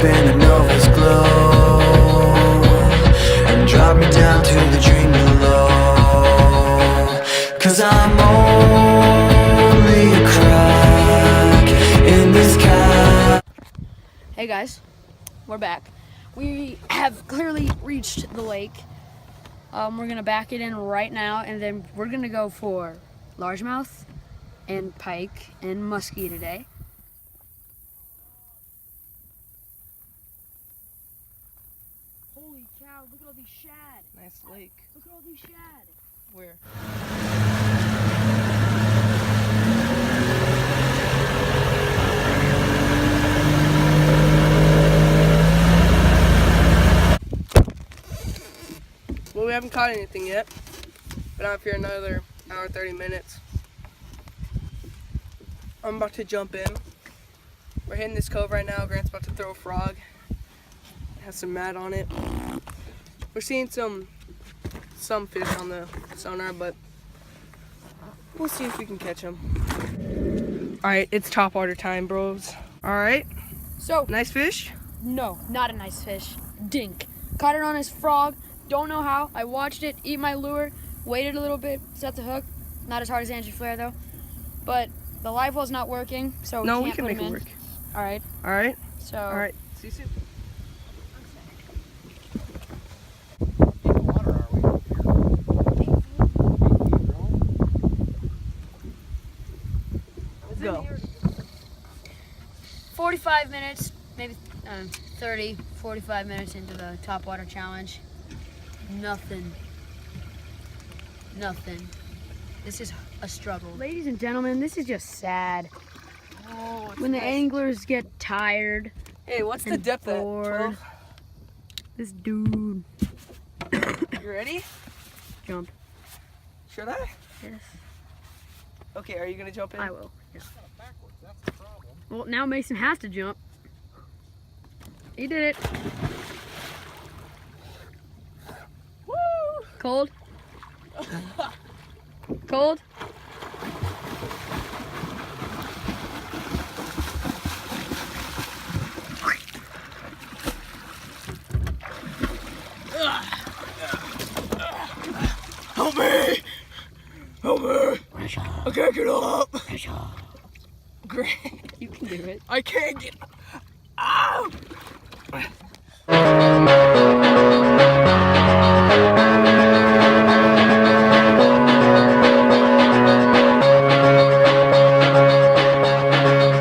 supernovas glow and drop me down to the dream below. 'Cause I'm only a crack in this sky. Hey guys, we're back. We have clearly reached the lake. We're gonna back it in right now, and then we're gonna go for largemouth and pike and muskie today. Holy cow, look at all these shad. Nice lake. Look at all these shad. Where? Well, we haven't caught anything yet. Been out here another hour, 30 minutes. I'm about to jump in. We're hitting this cove right now. Grant's about to throw a frog. It has some mat on it. We're seeing some fish on the sonar, but we'll see if we can catch them. All right, it's topwater time, bros. All right, So, nice fish. no, not a nice fish. Dink. Caught it on his frog. Don't know how. I watched it eat my lure, waited a little bit, set the hook. Not as hard as Angie Flair though. But the live well's not working, so No, we we can't can put make him it in. work. All right. All right, So. all right. See you soon. Let's go. 45 minutes, maybe 30, 45 minutes into the topwater challenge. Nothing. This is a struggle. Ladies and gentlemen, this is just sad. Oh, When the anglers get tired. Hey, what's the and depth at? bored. 12? This dude. You ready? Jump. Should I? Yes, Okay, are you gonna jump in? I will. Yeah. Well, now Mason has to jump. He did it. Woo! Cold? Cold? Help me! Help me! I can't get up! Great. You can do it. I can't get up! Ow!